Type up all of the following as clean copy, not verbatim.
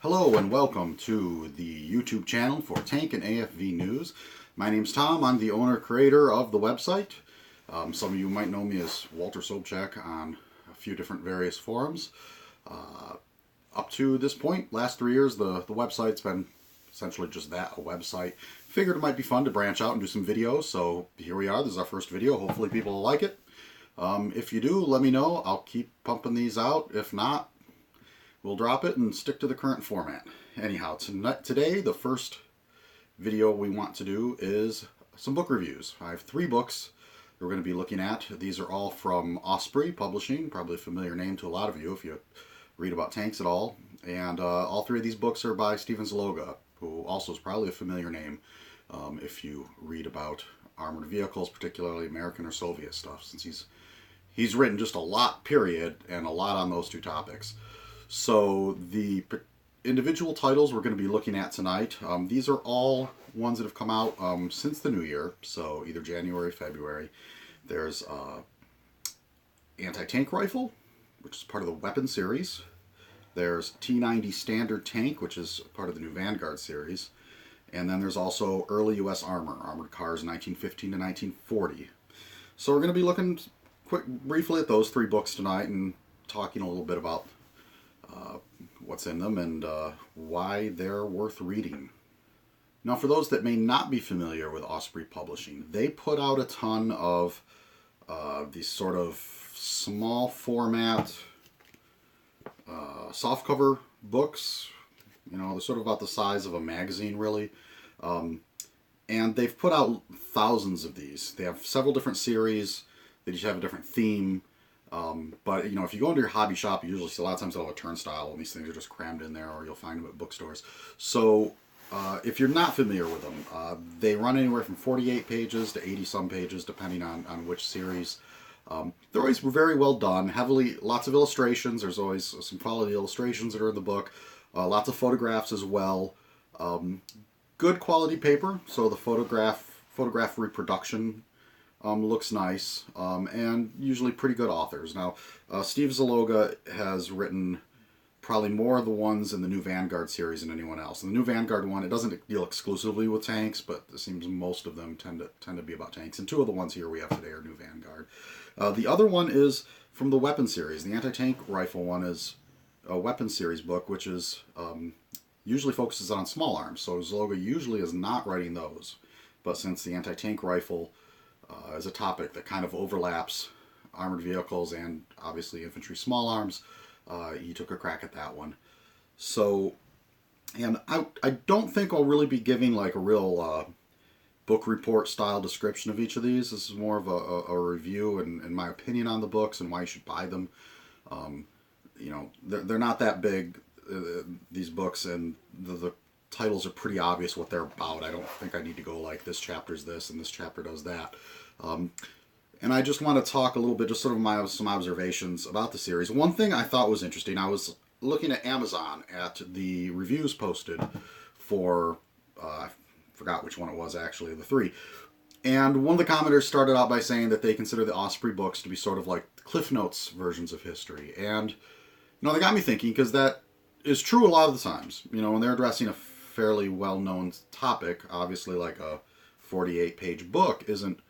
Hello and welcome to the YouTube channel for Tank and AFV News. My name's Tom. I'm the owner-creator of the website. Some of you might know me as Walter Sobchak on a few different various forums. Up to this point, last 3 years, the website's been essentially just that, a website. Figured it might be fun to branch out and do some videos, so here we are. This is our first video. Hopefully people will like it. If you do, let me know. I'll keep pumping these out. If not, we'll drop it and stick to the current format. Anyhow, today the first video we want to do is some book reviews. I have 3 books we're going to be looking at. These are all from Osprey Publishing, probably a familiar name to a lot of you if you read about tanks at all. And all 3 of these books are by Steven Zaloga, who also is probably a familiar name if you read about armored vehicles, particularly American or Soviet stuff, since he's written just a lot, period, and a lot on those 2 topics. So the individual titles we're going to be looking at tonight, these are all ones that have come out since the new year, so either January, February. There's AntiTank Rifle, which is part of the Weapon series. There's T90 Standard Tank, which is part of the new Vanguard series. And then there's also Early U.S. Armored Cars 1915 to 1940. So we're going to be looking briefly at those 3 books tonight and talking a little bit about what's in them and why they're worth reading. Now, for those that may not be familiar with Osprey Publishing, they put out a ton of these sort of small format softcover books. You know, they're sort of about the size of a magazine, really. And they've put out thousands of these. They have several different series. They each have a different theme. But, you know, if you go into your hobby shop, you usually see a lot of times they'll have a turnstile, and these things are just crammed in there, or you'll find them at bookstores. So, if you're not familiar with them, they run anywhere from 48 pages to 80-some pages, depending on which series. They're always very well done, lots of illustrations. There's always some quality illustrations that are in the book. Lots of photographs as well. Good quality paper, so the photograph reproduction looks nice, and usually pretty good authors. Now, Steve Zaloga has written probably more of the ones in the new Vanguard series than anyone else. In the new Vanguard one, it doesn't deal exclusively with tanks, but it seems most of them tend to be about tanks. And 2 of the ones here we have today are new Vanguard. The other one is from the Weapon series. The Anti-Tank Rifle one is a Weapon series book, which is usually focuses on small arms. So Zaloga usually is not writing those. But since the Anti-Tank Rifle is a topic that kind of overlaps armored vehicles and obviously infantry small arms, he took a crack at that one. So, and I don't think I'll really be giving like a real book report style description of each of these. This is more of a review and my opinion on the books and why you should buy them. You know, they're not that big, these books, and the titles are pretty obvious what they're about. I don't think I need to go like this chapter's this and this chapter does that. And I just want to talk a little bit, just sort of some observations about the series. One thing I thought was interesting, I was looking at Amazon at the reviews posted for, I forgot which one it was actually, the 3. And one of the commenters started out by saying that they consider the Osprey books to be sort of like Cliff Notes versions of history. And, you know, they got me thinking, because that is true a lot of the times. You know, when they're addressing a fairly well-known topic, obviously like a 48-page book isn't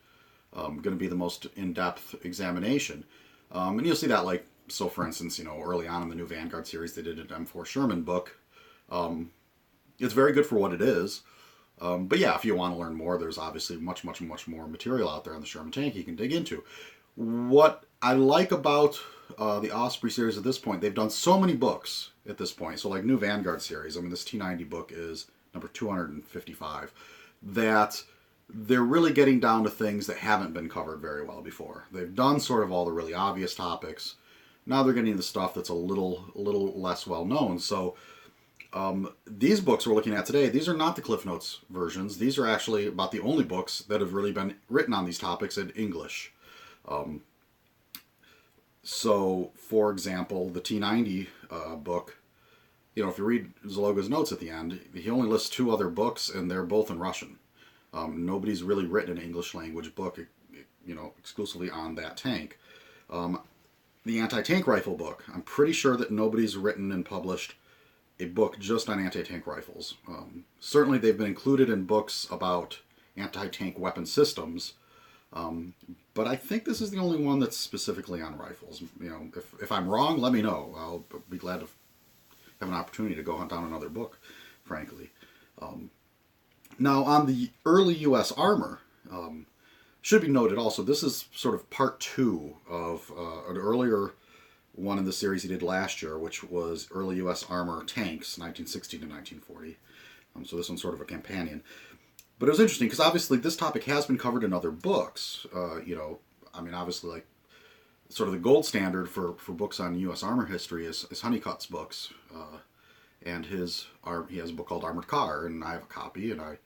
going to be the most in-depth examination. And you'll see that, like, so for instance, you know, early on in the new Vanguard series, they did an M4 Sherman book. It's very good for what it is. But yeah, if you want to learn more, there's obviously much more material out there on the Sherman tank you can dig into. What I like about the Osprey series at this point, they've done so many books at this point. So like new Vanguard series, I mean, this T90 book is number 255, that they're really getting down to things that haven't been covered very well before. They've done sort of all the really obvious topics. Now they're getting into stuff that's a little less well known. So these books we're looking at today, these are not the Cliff Notes versions. These are actually about the only books that have really been written on these topics in English. So, for example, the T90 book, you know, if you read Zaloga's notes at the end, he only lists 2 other books, and they're both in Russian. Nobody's really written an English language book, you know, exclusively on that tank. The Anti-Tank Rifle book, I'm pretty sure that nobody's written and published a book just on anti-tank rifles. Certainly they've been included in books about anti-tank weapon systems, but I think this is the only one that's specifically on rifles. You know, if I'm wrong, let me know. I'll be glad to have an opportunity to go hunt down another book, frankly. Now, on the early U.S. armor, should be noted also, this is sort of part 2 of an earlier one in the series he did last year, which was Early U.S. Armor Tanks, 1960 to 1940. So this one's sort of a companion. But it was interesting, because obviously this topic has been covered in other books. You know, I mean, obviously, like, sort of the gold standard for books on U.S. armor history is Honeycutt's books. And he has a book called Armored Car, and I have a copy, and I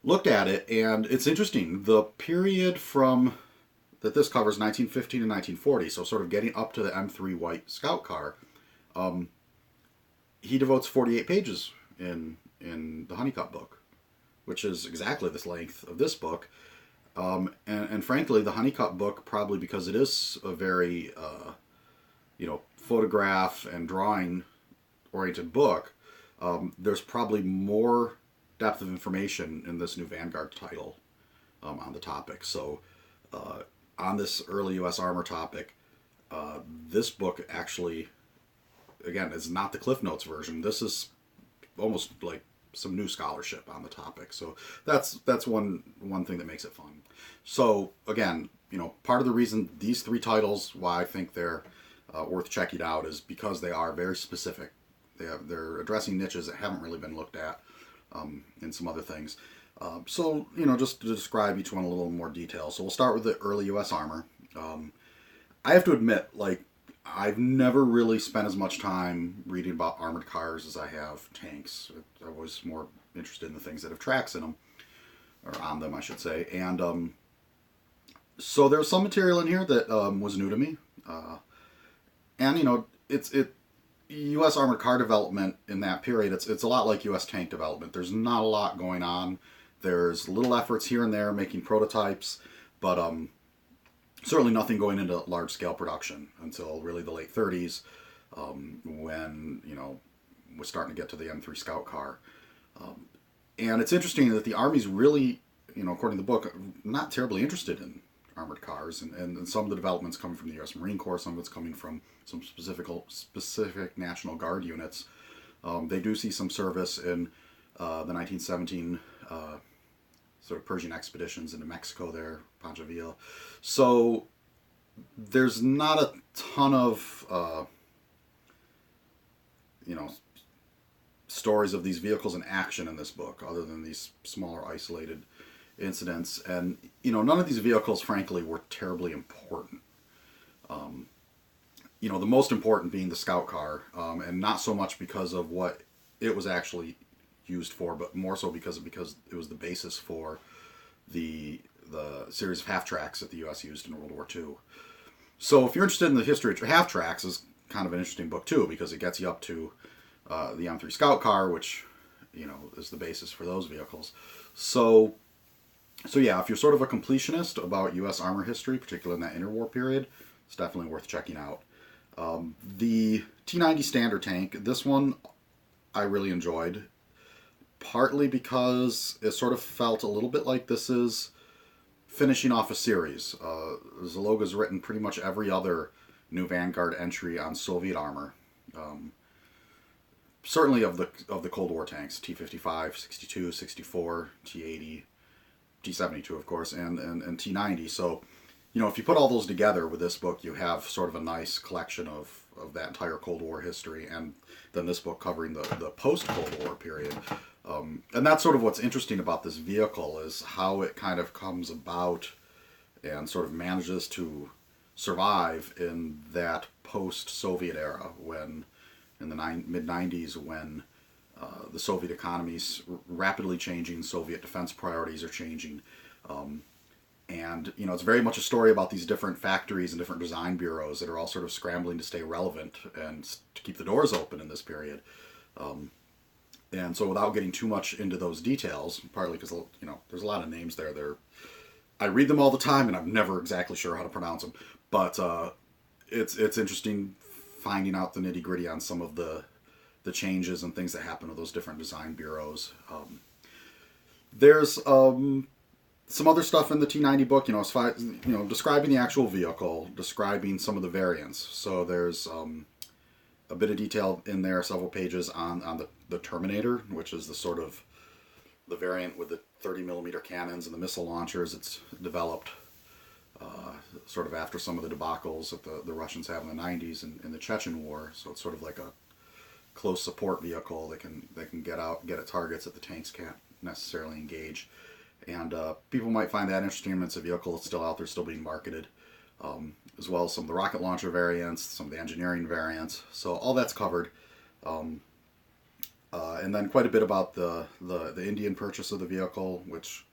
looked at it, and it's interesting. The period from that this covers, 1915 to 1940, so sort of getting up to the M3 White Scout Car, he devotes 48 pages in the Honeycutt book, which is exactly the length of this book. And frankly, the Honeycutt book, probably because it is a very, photograph and drawing-oriented book, there's probably more depth of information in this new Vanguard title on the topic. So on this early U.S. armor topic, this book actually, again, is not the Cliff Notes version. This is almost like some new scholarship on the topic. So that's one thing that makes it fun. So again, you know, part of the reason these 3 titles, why I think they're worth checking out, is because they are very specific. They're addressing niches that haven't really been looked at in some other things. So, you know, just to describe each one in a little more detail. So we'll start with the early U.S. armor. I have to admit, like, I've never really spent as much time reading about armored cars as I have tanks. I was more interested in the things that have tracks in them, or on them, I should say. And so there's some material in here that was new to me. And, you know, U.S. armored car development in that period, it's a lot like U.S. tank development. There's not a lot going on. There's little efforts here and there making prototypes, but certainly nothing going into large-scale production until really the late 30s, when, you know, we're starting to get to the M3 Scout Car. And it's interesting that the Army's really, you know, according to the book, not terribly interested in armored cars, and some of the developments coming from the U.S. Marine Corps, some of it's coming from some specific National Guard units. They do see some service in the 1917 sort of Persian expeditions into Mexico there, Pancha Villa. So there's not a ton of, stories of these vehicles in action in this book, other than these smaller isolated incidents. And, you know, none of these vehicles, frankly, were terribly important. The most important being the Scout Car, and not so much because of what it was actually used for, but more so because it was the basis for the series of half-tracks that the U.S. used in World War II. So if you're interested in the history of half-tracks, is kind of an interesting book too, because it gets you up to the M3 Scout Car, which, you know, is the basis for those vehicles. So yeah, if you're sort of a completionist about U.S. armor history, particularly in that interwar period, it's definitely worth checking out. The T-90 standard tank, this one I really enjoyed, partly because it sort of felt a little bit like this is finishing off a series. Zaloga's written pretty much every other new Vanguard entry on Soviet armor. Certainly of the Cold War tanks, T-55, 62, 64, T-80, T-72, of course, and T-90. So, you know, if you put all those together with this book, you have sort of a nice collection of that entire Cold War history, and then this book covering the post-Cold War period. And that's sort of what's interesting about this vehicle, is how it kind of comes about and sort of manages to survive in that post-Soviet era, when in the mid-90s, when the Soviet economy's rapidly changing, Soviet defense priorities are changing. And, you know, it's very much a story about these different factories and different design bureaus that are all sort of scrambling to stay relevant and to keep the doors open in this period. And so without getting too much into those details, partly because, you know, there's a lot of names there. I read them all the time, and I'm never exactly sure how to pronounce them. But it's interesting finding out the nitty-gritty on some of the the changes and things that happen to those different design bureaus. There's some other stuff in the T90 book, as far as, describing the actual vehicle, describing some of the variants. So there's a bit of detail in there, several pages on the Terminator, which is the sort of the variant with the 30mm cannons and the missile launchers. It's developed sort of after some of the debacles that the Russians have in the 90s in the Chechen War. So it's sort of like a close support vehicle that can get out and get at targets that the tanks can't necessarily engage. And people might find that interesting. It's a vehicle that's still out there, still being marketed, as well as some of the rocket launcher variants, some of the engineering variants. So all that's covered. And then quite a bit about the Indian purchase of the vehicle, which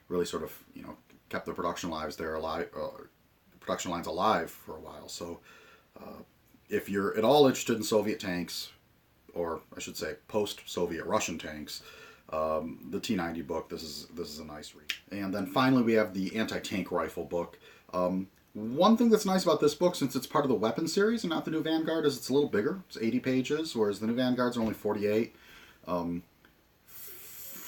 really sort of kept the production lines alive for a while. So if you're at all interested in Soviet tanks, or I should say post-Soviet Russian tanks, the T90 book, this is a nice read. And then finally we have the AntiTank Rifle book. One thing that's nice about this book, since it's part of the weapon series and not the New Vanguard, is it's a little bigger. It's 80 pages, whereas the New Vanguards are only 48.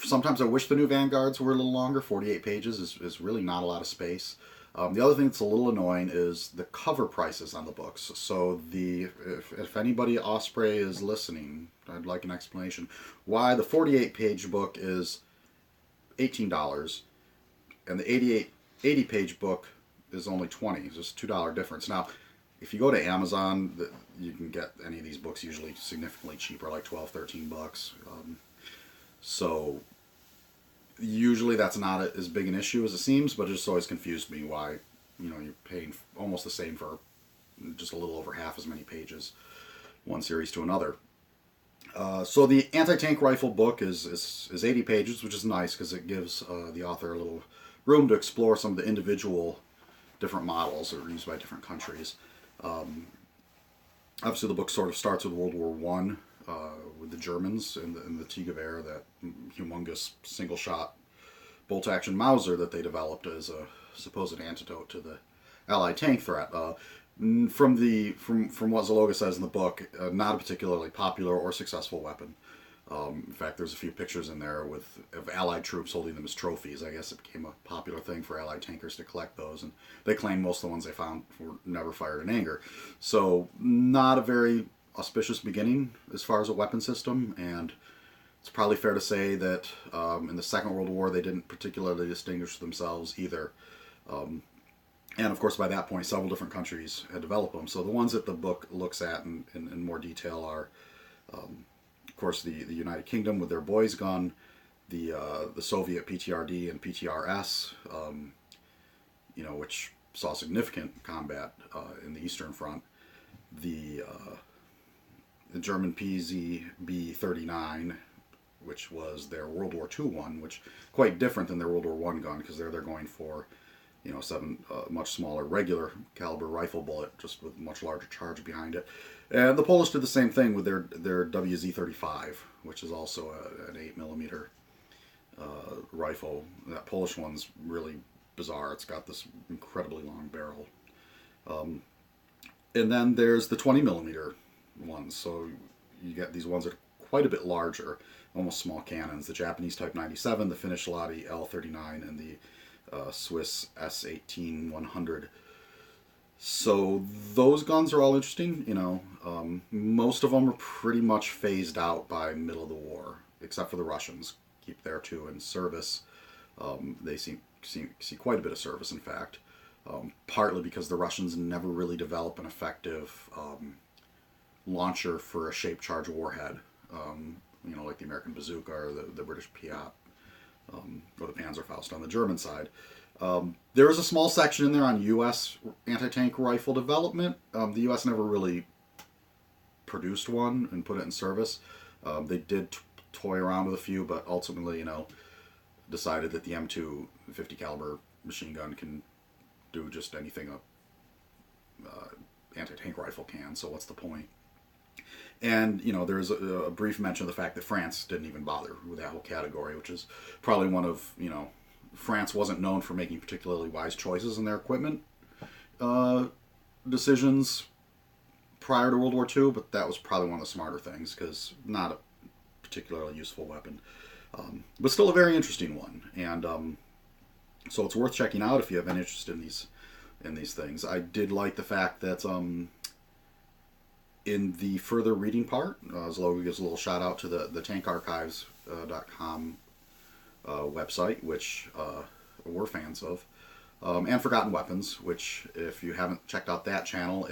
Sometimes I wish the New Vanguards were a little longer. 48 pages is really not a lot of space. The other thing that's a little annoying is the cover prices on the books. So if anybody at Osprey is listening, I'd like an explanation why the 48-page book is $18 and the 80-page book is only $20. It's just a $2 difference. Now, if you go to Amazon, you can get any of these books usually significantly cheaper, like $12, $13. So usually that's not as big an issue as it seems, but it just always confused me why you're paying almost the same for just a little over half as many pages, one series to another. So the Anti-Tank Rifle book is 80 pages, which is nice because it gives the author a little room to explore some of the individual different models that are used by different countries. Obviously the book sort of starts with World War I, with the Germans and the Tigewehr, that humongous single-shot bolt-action Mauser that they developed as a supposed antidote to the Allied tank threat. From what Zaloga says in the book, not a particularly popular or successful weapon. In fact, there's a few pictures in there of Allied troops holding them as trophies. I guess it became a popular thing for Allied tankers to collect those, and they claim most of the ones they found were never fired in anger. So not a very auspicious beginning as far as a weapon system, and it's probably fair to say that in the Second World War they didn't particularly distinguish themselves either. And of course by that point several different countries had developed them. So the ones that the book looks at in more detail are of course the United Kingdom with their Boys gun, the Soviet PTRD and PTRS, which saw significant combat in the Eastern Front, the German PZB-39, which was their World War II one, which quite different than their World War I gun, because they're going for much smaller regular caliber rifle bullet, just with much larger charge behind it. And the Polish did the same thing with their WZ-35, which is also an 8mm rifle. That Polish one's really bizarre. It's got this incredibly long barrel. And then there's the 20mm ones. So you get these ones that are quite a bit larger, almost small cannons. The Japanese Type 97, the Finnish Ladi L39, and the Swiss S18-100. So those guns are all interesting. Most of them are pretty much phased out by middle of the war, except for the Russians. Keep their two in service. They see quite a bit of service, in fact, partly because the Russians never really develop an effective launcher for a shaped charge warhead, like the American bazooka or the British Piat, or the Panzerfaust on the German side. There is a small section in there on U.S. anti-tank rifle development. The U.S. never really produced one and put it in service. They did toy around with a few, but ultimately, decided that the M2 50 caliber machine gun can do just anything a anti-tank rifle can. So what's the point? And, there's a brief mention of the fact that France didn't even bother with that whole category, which is probably one of, France wasn't known for making particularly wise choices in their equipment decisions prior to World War II, but that was probably one of the smarter things because not a particularly useful weapon, but still a very interesting one. And so it's worth checking out if you have an interest in these things. I did like the fact that in the further reading part, Zaloga gives a little shout out to the tankarchives.com website, which we're fans of, and Forgotten Weapons, which if you haven't checked out that channel,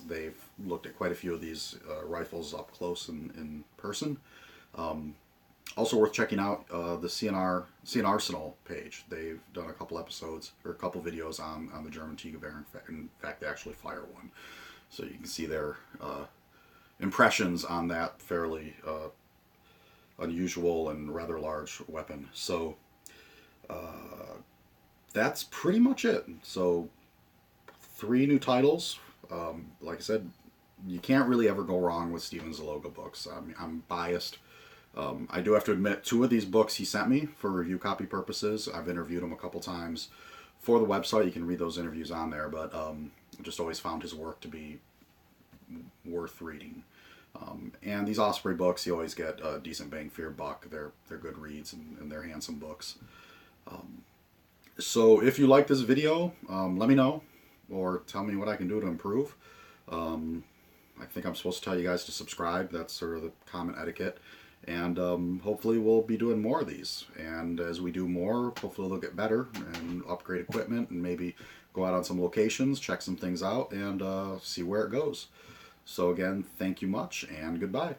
they've looked at quite a few of these rifles up close in person. Also worth checking out the CN Arsenal page. They've done a couple episodes or a couple videos on the German T-Gewehr. In fact, they actually fire one, so you can see their impressions on that fairly unusual and rather large weapon. So that's pretty much it. So 3 new titles. Like I said, you can't really ever go wrong with Steven Zaloga books. I'm biased. I do have to admit, 2 of these books he sent me for review copy purposes. I've interviewed him a couple times for the website. You can read those interviews on there, but I just always found his work to be worth reading. And these Osprey books, you always get a decent bang for your buck. They're good reads, and they're handsome books. So if you like this video, let me know, or tell me what I can do to improve. I think I'm supposed to tell you guys to subscribe. That's sort of the common etiquette. And hopefully we'll be doing more of these. And as we do more, hopefully they'll get better and upgrade equipment and maybe go out on some locations, check some things out, and see where it goes. So again, thank you much, and goodbye.